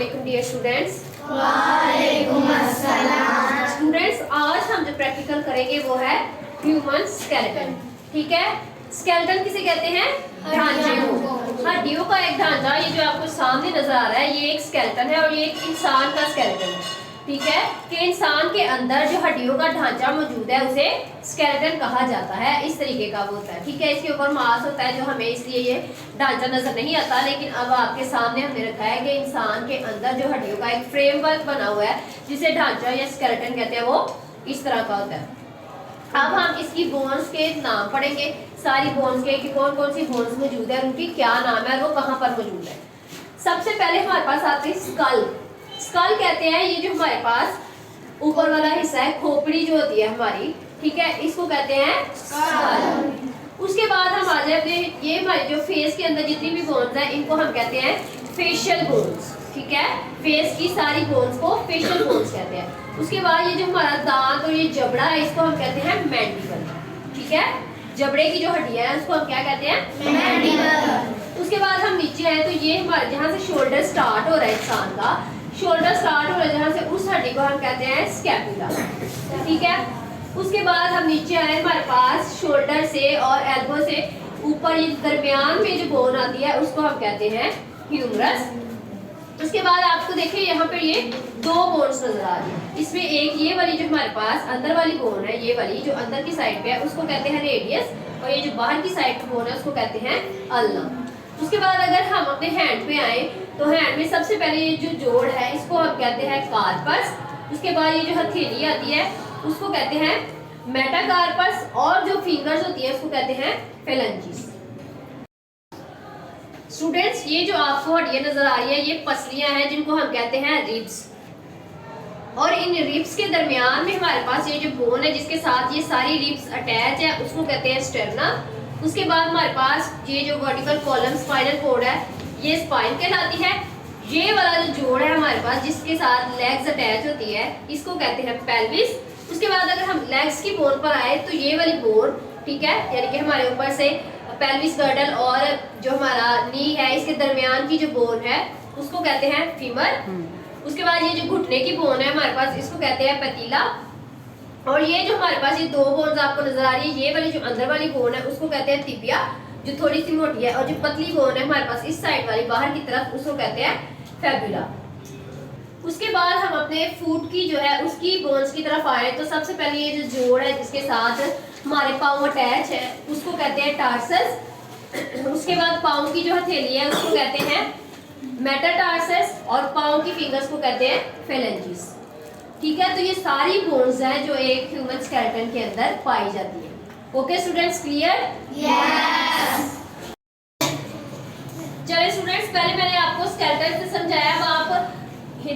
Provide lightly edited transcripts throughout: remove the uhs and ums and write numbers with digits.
वालेकुम dear students. वालेकुम अस्सलाम। स्टूडेंट्स, आज हम जो प्रैक्टिकल करेंगे वो है ह्यूमन स्केलेटन। ठीक है, स्केलेटन किसे कहते हैं? ढांचे को। हड्डियों का एक ढांचा, ये जो आपको सामने नजर आ रहा है ये एक स्केलेटन है और ये एक इंसान का स्केलेटन है। ठीक है, कि इंसान के अंदर जो हड्डियों का ढांचा मौजूद है उसे स्केलेटन कहा जाता है। इस तरीके का वो होता है। ठीक है, इसके ऊपर मांस होता है जो हमें इसलिए ये ढांचा नजर नहीं आता, लेकिन अब आपके सामने हमने रखा है कि इंसान के अंदर जो हड्डियों का एक फ्रेमवर्क बना हुआ है जिसे ढांचा या स्केलेटन कहते हैं, वो इस तरह का होता है। अब हम इसकी बोन्स के नाम पढ़ेंगे, सारी बोन्स के कि कौन कौन सी बोन्स मौजूद है, उनकी क्या नाम है और वो कहाँ पर मौजूद है। सबसे पहले हमारे पास आती है स्कल। स्कल कहते हैं ये जो हमारे पास ऊपर वाला हिस्सा है, खोपड़ी जो होती है हमारी, ठीक है, इसको कहते हैं स्कल। उसके बाद हम आ जाए अपने ये हमारे जो फेस के अंदर जितनी भी बोन्स है इनको हम कहते हैं फेशियल बोन्स। ठीक है, फेस की सारी बोन्स को फेशियल बोन्स कहते हैं। उसके बाद ये जो हमारा दांत और ये जबड़ा है इसको हम कहते हैं मैंडिबल। ठीक है, जबड़े की जो हड्डियां है उसको हम क्या कहते हैं? मैंडिबल। उसके बाद हम नीचे आए तो ये हमारे जहाँ से शोल्डर स्टार्ट हो रहा है, इंसान का शोल्डर स्टार्ट हो रहा है जहाँ से, उस हड्डी को हम कहते हैं स्कैपुला। ठीक है, उसके बाद हम नीचे आए, हमारे पास शोल्डर से और एल्बो से ऊपर ये दरमियान में जो बोन आती है उसको हम कहते हैं ह्यूमरस। उसके बाद आपको देखिए यहाँ पे ये दो बोन्स नजर आ रही है। इसमें एक ये वाली जो हमारे पास अंदर वाली बोन है, ये वाली जो अंदर की साइड पे है उसको कहते हैं रेडियस, और ये जो बाहर की साइड पे बोन है उसको कहते हैं अल्ना। उसके बाद अगर हम अपने हैंड पे आए तो हैंड में सबसे पहले ये जो जोड़ है इसको हम कहते हैं कार्पस। उसके बाद ये जो हथेली आती है उसको कहते हैं मेटाकार्पस, और जो फिंगर्स होती है उसको कहते हैं फेलेंजिस। स्टूडेंट्स, ये जो आपको हड्डियां नजर आ रही है ये पसलियां हैं जिनको हम कहते हैं रिब्स, और इन रिब्स के दरमियान में हमारे पास ये जो बोन है जिसके साथ ये सारी रिब्स अटैच है उसको कहते हैं स्टर्नम। उसके बाद हमारे पास ये जो वर्टिकल कॉलम स्पाइनल कोड है ये स्पाइन कहलाती है। ये वाला जो जोड़ है हमारे पास जिसके साथ लेग्स अटैच होती है इसको कहते हैं पेल्विस। उसके बाद अगर हम लेग्स की बोन पर आए तो ये वाली बोन, ठीक है, यानी कि हमारे ऊपर से पेल्विस गर्डल और जो हमारा नी है इसके दरमियान की जो बोन है उसको कहते हैं फीमर। उसके बाद ये जो घुटने की बोन है हमारे पास इसको कहते हैं पतीला, और ये जो हमारे पास ये दो बोन्स आपको नजर आ रही है, ये वाली जो अंदर वाली बोन है उसको कहते हैं तिबिया जो थोड़ी सी मोटी है, और जो पतली बोन है हमारे पास इस साइड वाली बाहर की तरफ उसको कहते हैं फेबुला। उसके बाद हम अपने फुट की जो है उसकी बोन्स की तरफ आए तो सबसे पहले ये जो जोड़ है जिसके साथ हमारे पाँव अटैच है उसको कहते हैं टार्सस। उसके बाद पाँव की जो हथेली है उसको कहते हैं मेटाटार्सस, और पाँव की फिंगर्स को कहते हैं फेलेंजिस। ठीक है, तो ये सारी बोन्स हैं जो एक ह्यूमन स्केलेटन के अंदर पाई जाती है। Okay students, clear? यस। चलिए स्टूडेंट्स, पहले मैंने आपको स्केलेटन से समझाया, अब आप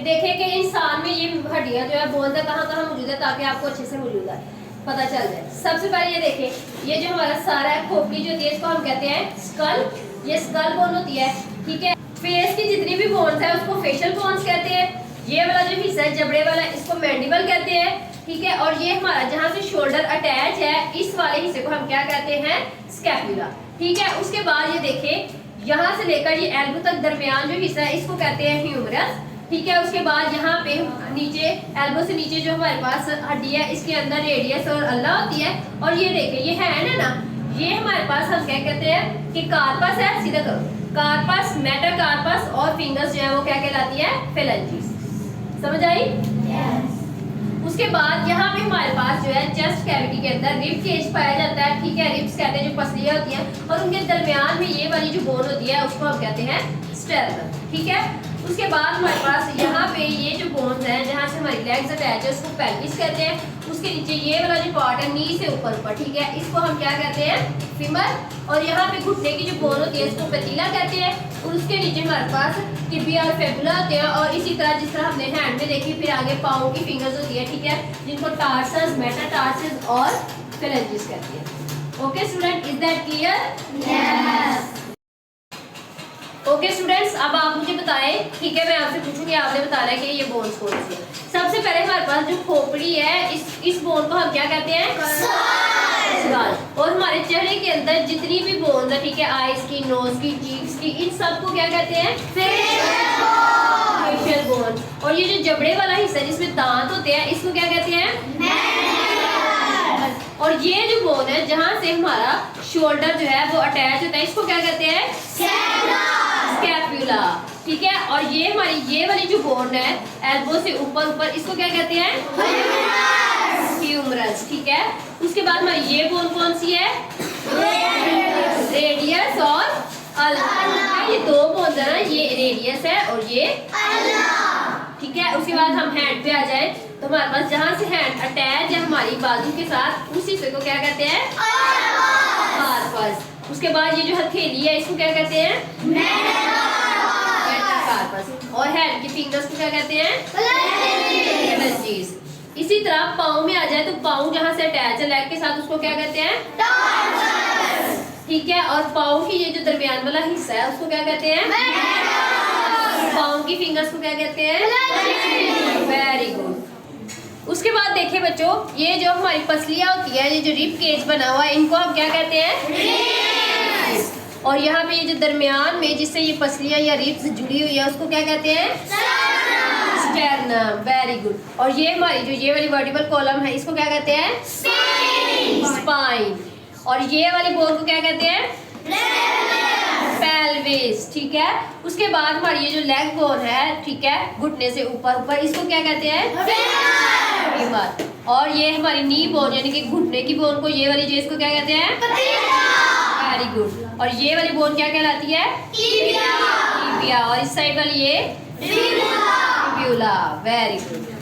देखें कि इंसान में ये हड्डियां जो है बोन्स है कहाँ कहाँ मौजूद है, ताकि आपको अच्छे से मौजूद है पता चल जाए। सबसे पहले ये देखें, ये जो हमारा सारा है खोपड़ी जो होती है इसको हम कहते हैं स्कल। ये स्कल बोन होती है। ठीक है, फेस की जितनी भी बोन्स है उसको फेशियल बोन्स कहते हैं। ये वाला जो हिस्सा है जबड़े वाला इसको मैंडिबल कहते हैं। ठीक है, और ये हमारा जहाँ से शोल्डर अटैच है इस वाले हिस्से को हम क्या कहते हैं? स्कैपुला। ठीक है, उसके बाद ये देखें यहाँ से लेकर ये एल्बो तक दरमियान जो हिस्सा है इसको कहते हैं ह्यूमरस। ठीक है, उसके बाद यहाँ पे नीचे एल्बो से नीचे जो हमारे पास हड्डी है इसके अंदर रेडियस और अल्ला होती है, और ये देखें ये हैंड है ना, ये हमारे पास हम क्या कहते हैं कि कार्पस है। सीधा करो, कार्पस, मेटाकार्पस, और फिंगर्स जो है वो क्या कहलाती है? फेलेंजिस। समझ आई? यस। उसके बाद यहाँ पे हमारे पास जो है चेस्ट कैविटी के अंदर रिब केज पाया जाता है। ठीक है, रिब्स कहते हैं जो पसलियां होती हैं, और उनके दरमियान में ये वाली जो बोन होती है उसको हम कहते हैं स्टर्नम। ठीक है, उसके बाद हमारे पास यहाँ पे ये जो बोन्स हैं जहाँ से हमारी लेग्स अटैच है उसको पेल्विस कहते हैं। उसके नीचे ये वाला जो पार्ट है नी से ऊपर ऊपर, ठीक है, इसको हम क्या कहते हैं? फीमर, और यहाँ पे घुटने की जो बोन होती है इसको पतीला कहते हैं, और उसके नीचे हमारे पास टिबिया और फेबुला होते हैं, और इसी तरह जिस तरह हमने हैंड में देखी फिर आगे पाँव की फिंगर्स होती है। ठीक है, जिनको टार्सस, मेटाटार्सस और फेलेंजिस कहते हैं। Okay student, is that clear? Yes. Okay students, अब आप मुझे बताएं, ठीक है, मैं आपसे पूछूंगी, आपने बताना है कि ये बोन्स कौन सी है। सबसे पहले हमारे पास जो खोपड़ी है इस बोन को हम क्या कहते हैं? गाल। और हमारे चेहरे के अंदर जितनी भी बोन्स है, ठीक है, आईज की, नोज की, चीक्स की, इन सबको क्या कहते हैं? Facial bone. और ये जो जबड़े वाला हिस्सा है जिसमें दांत होते हैं, इसको क्या कहते हैं? और ये जो बोन है जहां से हमारा शोल्डर जो है वो अटैच होता है, इसको क्या कहते हैं? स्कैपुला। ठीक है, और ये हमारी ये वाली जो बोन है एल्बो से ऊपर ऊपर, इसको क्या कहते हैं? ह्यूमरस। ठीक है, उसके बाद हमारी ये बोन कौन सी है? रेडियस और अल्ना। ये दो बोन है ना, ये रेडियस है और ये अल्ना। ठीक है, उसके बाद हम हैंड पे आ जाए तो हमारे पास जहाँ से हैंड अटैच है हमारी बाजू के साथ, उसी से को क्या कहते हैं? कार्पस। उसके बाद ये जो हथेली है इसको क्या कहते हैं? मेटाकार्पस। और हैंड की फिंगर्स को क्या कहते हैं? फैलेंजेस। इसी तरह पाँव में आ जाए तो पाँव जहाँ से अटैच है लेग के साथ, उसको क्या कहते हैं? ठीक है, और पाँव की ये जो दरमियान वाला हिस्सा है उसको क्या कहते हैं? पाँव की फिंगर्स को क्या कहते हैं? Very good. उसके बाद देखिए बच्चों, ये जो हमारी पसलियां होती है, ये जो रिब केज बना हुआ है, इनको हम क्या कहते हैं? और यहाँ पे ये जो दरमियान में जिससे ये पसलियां या रिब्स जुड़ी हुई है, उसको क्या कहते हैं? स्टर्नम। Very good. और ये हमारी जो ये वाली वर्टिबल कॉलम है, इसको क्या कहते हैं? स्पाइन। और ये वाली बोन को क्या कहते हैं? पेल्विस। ठीक है, उसके बाद हमारी ये जो लेग बोन है, ठीक है, घुटने से ऊपर ऊपर, इसको क्या कहते हैं? फीमर। और ये हमारी नी बोन यानी कि घुटने की बोन को, ये वाली जो, इसको क्या कहते हैं? Very good. और ये वाली बोन क्या कहलाती है? टिबिया। और इस साइड वाली ये? फिब्यूला। Very good.